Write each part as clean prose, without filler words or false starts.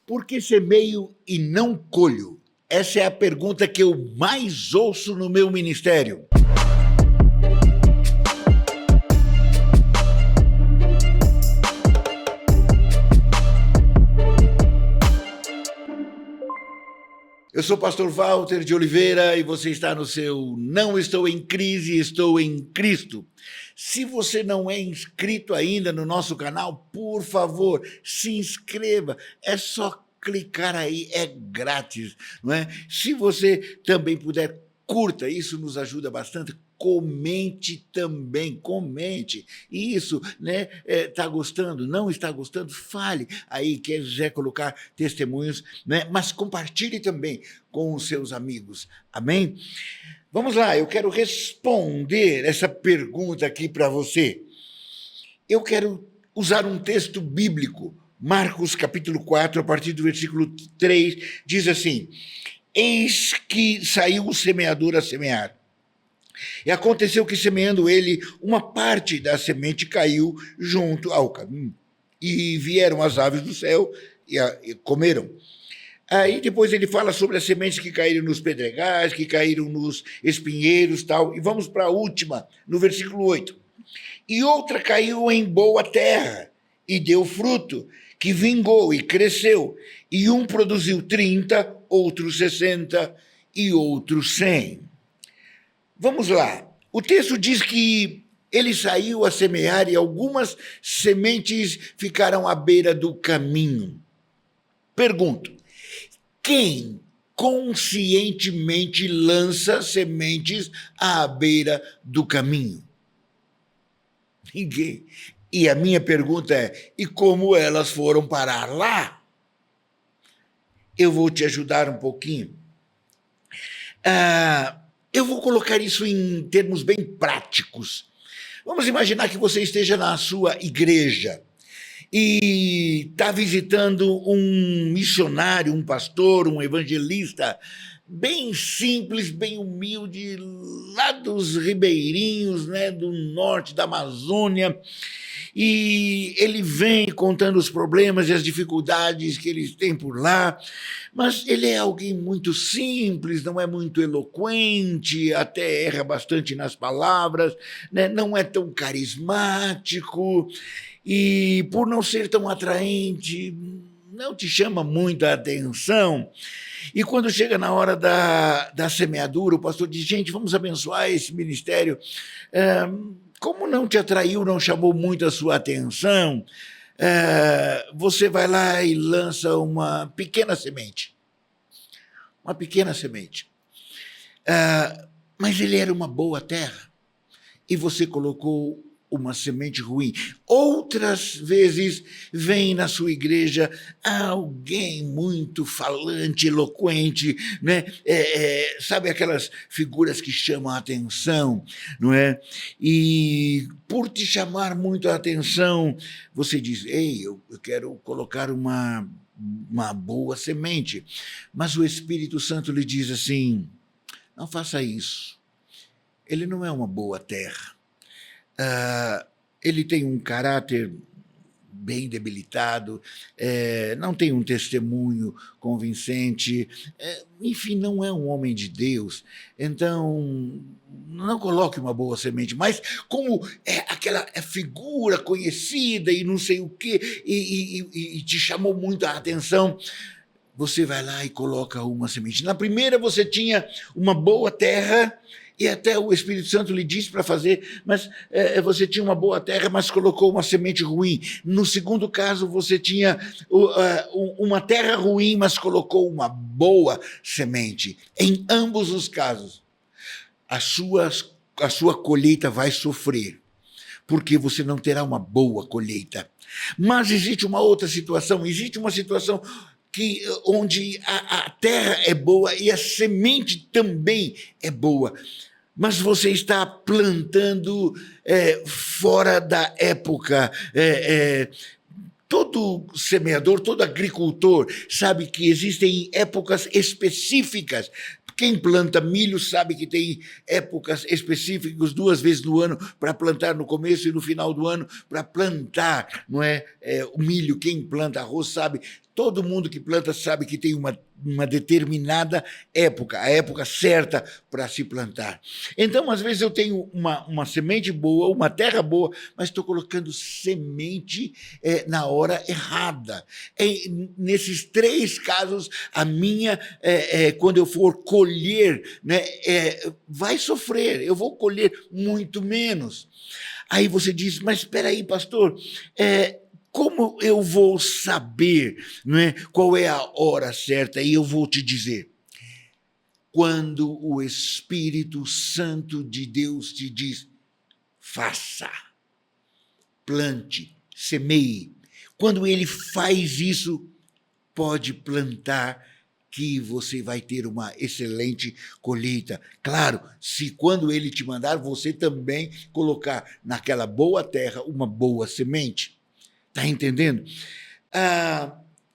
Por que semeio e não colho? Essa é a pergunta que eu mais ouço no meu ministério. Eu sou o pastor Walter de Oliveira e você está no seu Não Estou em Crise, Estou em Cristo. Se você não é inscrito ainda no nosso canal, por favor, se inscreva. É só clicar aí, é grátis, não é? Se você também puder, curta, isso nos ajuda bastante. Comente também, comente. Isso, né? Está gostando? Não está gostando? Fale aí, quiser colocar testemunhos, né? Mas compartilhe também com os seus amigos. Amém? Vamos lá, eu quero responder essa pergunta aqui para você. Eu quero usar um texto bíblico. Marcos, capítulo 4, a partir do versículo 3, diz assim: Eis que saiu o semeador a semear. E aconteceu que, semeando ele, uma parte da semente caiu junto ao caminho. E vieram as aves do céu e comeram. Aí depois ele fala sobre as sementes que caíram nos pedregais, que caíram nos espinheiros, tal. E vamos para a última, no versículo 8. E outra caiu em boa terra e deu fruto, que vingou e cresceu. E um produziu 30, outro 60 e outro 100. Vamos lá. O texto diz que ele saiu a semear e algumas sementes ficaram à beira do caminho. Pergunto, quem conscientemente lança sementes à beira do caminho? Ninguém. E a minha pergunta é, e como elas foram parar lá? Eu vou te ajudar um pouquinho. Eu vou colocar isso em termos bem práticos. Vamos imaginar que você esteja na sua igreja e está visitando um missionário, um pastor, um evangelista, bem simples, bem humilde, lá dos ribeirinhos, né, do norte da Amazônia, e ele vem contando os problemas e as dificuldades que eles têm por lá, mas ele é alguém muito simples, não é muito eloquente, até erra bastante nas palavras, né? Não é tão carismático, e por não ser tão atraente, não te chama muito a atenção. E quando chega na hora da semeadura, o pastor diz, gente, vamos abençoar esse ministério. Como não te atraiu, não chamou muito a sua atenção, você vai lá e lança uma pequena semente. Uma pequena semente. Mas ele era uma boa terra. E você colocou uma semente ruim. Outras vezes vem na sua igreja alguém muito falante, eloquente, né? Sabe aquelas figuras que chamam a atenção, não é? E por te chamar muito a atenção, você diz, ei, eu quero colocar uma boa semente. Mas o Espírito Santo lhe diz assim, não faça isso. Ele não é uma boa terra. Ele tem um caráter bem debilitado, não tem um testemunho convincente, enfim, não é um homem de Deus. Então, não coloque uma boa semente, mas como é aquela figura conhecida e não sei o quê, e te chamou muito a atenção, você vai lá e coloca uma semente. Na primeira você tinha uma boa terra, e até o Espírito Santo lhe disse para fazer, mas você tinha uma boa terra, mas colocou uma semente ruim. No segundo caso, você tinha uma terra ruim, mas colocou uma boa semente. Em ambos os casos, a sua colheita vai sofrer, porque você não terá uma boa colheita. Mas existe uma outra situação, onde a terra é boa e a semente também é boa, mas você está plantando fora da época. Todo semeador, todo agricultor sabe que existem épocas específicas. Quem planta milho sabe que tem épocas específicas, 2 vezes no ano, para plantar no começo e no final do ano, para plantar, não é? O milho, quem planta arroz sabe, Todo mundo que planta sabe que tem uma determinada época, a época certa para se plantar. Então, às vezes, eu tenho uma semente boa, uma terra boa, mas estou colocando semente na hora errada. Nesses 3 casos, a minha, quando eu for colher, né, vai sofrer, eu vou colher muito menos. Aí você diz, mas espera aí, pastor, como eu vou saber, não é, qual é a hora certa? E eu vou te dizer. Quando o Espírito Santo de Deus te diz, faça, plante, semeie. Quando ele faz isso, pode plantar, que você vai ter uma excelente colheita. Claro, se quando ele te mandar, você também colocar naquela boa terra uma boa semente. Está entendendo?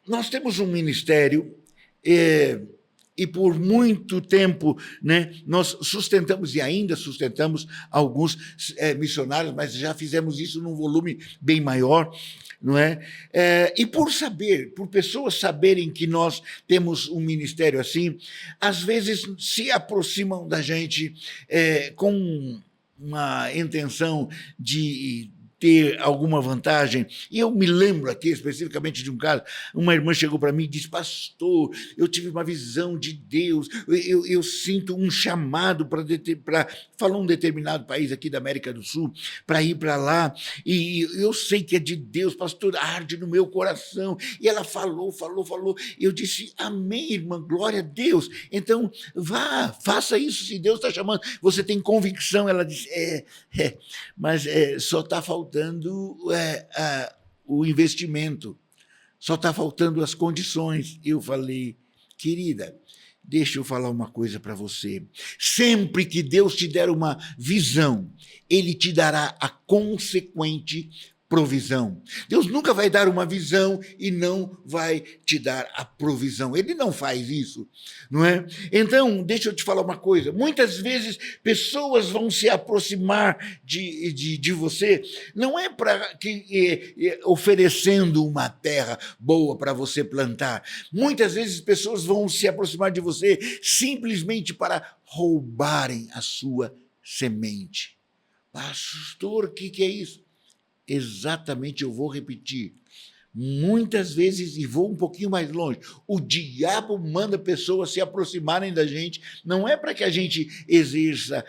Nós temos um ministério e por muito tempo, né, nós sustentamos e ainda sustentamos alguns missionários, mas já fizemos isso num volume bem maior, não é? E por pessoas saberem que nós temos um ministério assim, às vezes se aproximam da gente com uma intenção de ter alguma vantagem. E eu me lembro aqui especificamente de um caso, uma irmã chegou para mim e disse, pastor, eu tive uma visão de Deus, eu sinto um chamado para falar um determinado país aqui da América do Sul, para ir para lá, e eu sei que é de Deus, pastor, arde no meu coração. E ela falou, eu disse, amém, irmã, glória a Deus. Então, vá, faça isso se Deus está chamando. Você tem convicção? Ela disse, mas só está faltando o investimento, só está faltando as condições. Eu falei, querida, deixa eu falar uma coisa para você. Sempre que Deus te der uma visão, ele te dará a consequente provisão. Deus nunca vai dar uma visão e não vai te dar a provisão. Ele não faz isso, não é? Então, deixa eu te falar uma coisa. Muitas vezes, pessoas vão se aproximar de você, não é para que oferecendo uma terra boa para você plantar. Muitas vezes, pessoas vão se aproximar de você simplesmente para roubarem a sua semente. Pastor, o que é isso? Exatamente, eu vou repetir. Muitas vezes, e vou um pouquinho mais longe, o diabo manda pessoas se aproximarem da gente, não é para que a gente exerça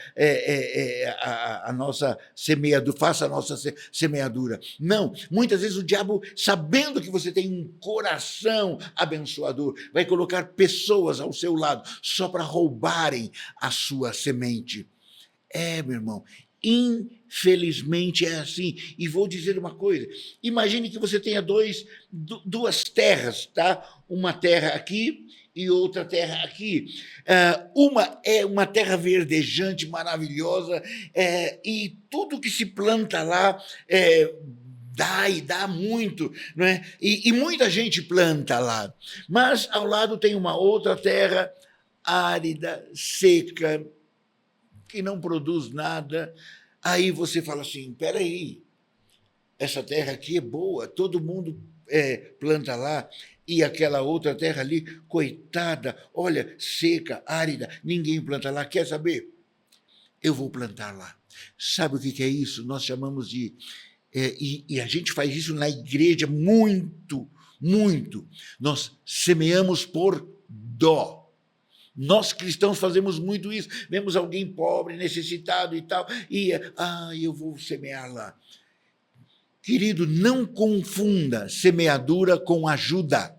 a nossa semeadura, faça a nossa semeadura. Não, muitas vezes o diabo, sabendo que você tem um coração abençoador, vai colocar pessoas ao seu lado só para roubarem a sua semente. Meu irmão, infelizmente é assim. E vou dizer uma coisa, imagine que você tenha duas terras, tá? Uma terra aqui e outra terra aqui. Uma é uma terra verdejante, maravilhosa, e tudo que se planta lá dá muito, não é? E muita gente planta lá. Mas ao lado tem uma outra terra árida, seca, que não produz nada. Aí você fala assim, espera aí, essa terra aqui é boa, todo mundo planta lá, e aquela outra terra ali, coitada, olha, seca, árida, ninguém planta lá. Quer saber? Eu vou plantar lá. Sabe o que é isso? Nós chamamos de... e a gente faz isso na igreja muito, muito. Nós semeamos por dó. Nós cristãos fazemos muito isso. Vemos alguém pobre, necessitado e tal, e eu vou semear lá. Querido, não confunda semeadura com ajuda.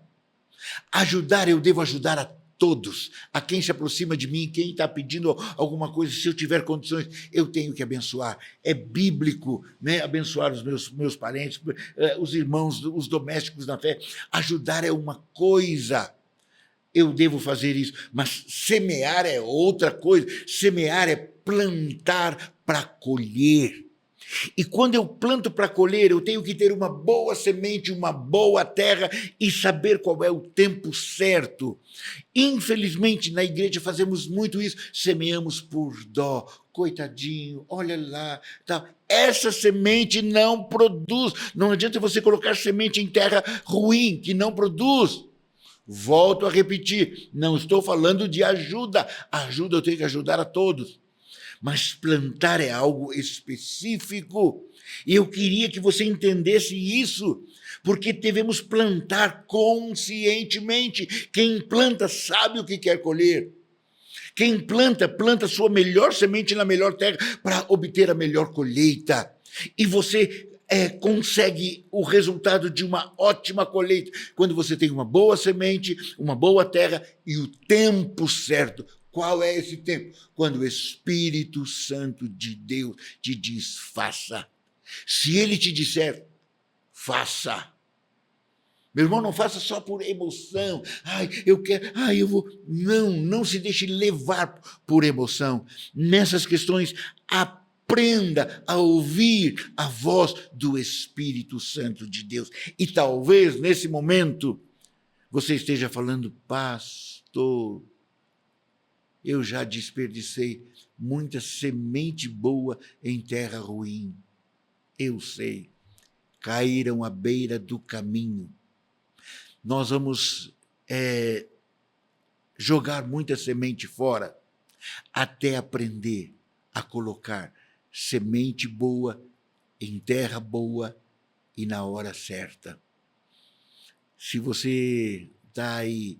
Ajudar, eu devo ajudar a todos. A quem se aproxima de mim, quem está pedindo alguma coisa, se eu tiver condições, eu tenho que abençoar. É bíblico, né? Abençoar os meus parentes, os irmãos, os domésticos na fé. Ajudar é uma coisa. Eu devo fazer isso, mas semear é outra coisa. Semear é plantar para colher. E quando eu planto para colher, eu tenho que ter uma boa semente, uma boa terra e saber qual é o tempo certo. Infelizmente, na igreja fazemos muito isso, semeamos por dó. Coitadinho, olha lá. Tá. Essa semente não produz. Não adianta você colocar semente em terra ruim, que não produz. Volto a repetir, não estou falando de ajuda. Ajuda eu tenho que ajudar a todos. Mas plantar é algo específico. E eu queria que você entendesse isso, porque devemos plantar conscientemente. Quem planta sabe o que quer colher. Quem planta, planta sua melhor semente na melhor terra para obter a melhor colheita. E você consegue o resultado de uma ótima colheita quando você tem uma boa semente, uma boa terra e o tempo certo. Qual é esse tempo? Quando o Espírito Santo de Deus te diz, faça. Se ele te disser, faça. Meu irmão, não faça só por emoção. Ai, eu quero, eu vou. Não se deixe levar por emoção. Nessas questões, aprenda a ouvir a voz do Espírito Santo de Deus. E talvez, nesse momento, você esteja falando, pastor, eu já desperdicei muita semente boa em terra ruim. Eu sei, caíram à beira do caminho. Nós vamos jogar muita semente fora até aprender a colocar semente boa em terra boa e na hora certa. Se você está aí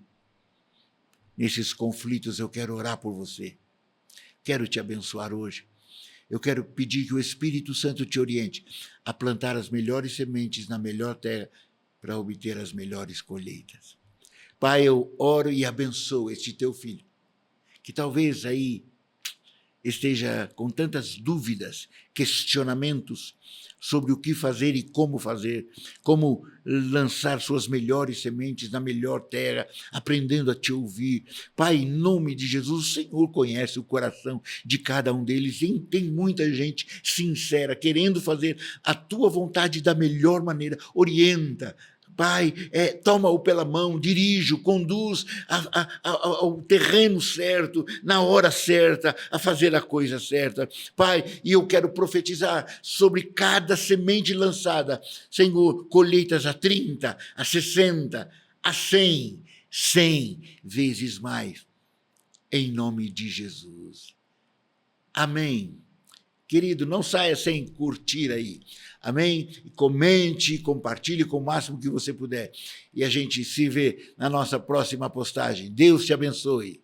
nesses conflitos, eu quero orar por você. Quero te abençoar hoje. Eu quero pedir que o Espírito Santo te oriente a plantar as melhores sementes na melhor terra para obter as melhores colheitas. Pai, eu oro e abençoo este teu filho, que talvez aí esteja com tantas dúvidas, questionamentos sobre o que fazer e como lançar suas melhores sementes na melhor terra, aprendendo a te ouvir. Pai, em nome de Jesus, o Senhor conhece o coração de cada um deles, e tem muita gente sincera, querendo fazer a tua vontade da melhor maneira. Orienta, Pai, toma-o pela mão, dirige-o, conduz ao terreno certo, na hora certa, a fazer a coisa certa. Pai, e eu quero profetizar sobre cada semente lançada, Senhor, colheitas a 30, a 60, a 100 vezes mais, em nome de Jesus. Amém. Querido, não saia sem curtir aí, amém? Comente, compartilhe com o máximo que você puder. E a gente se vê na nossa próxima postagem. Deus te abençoe.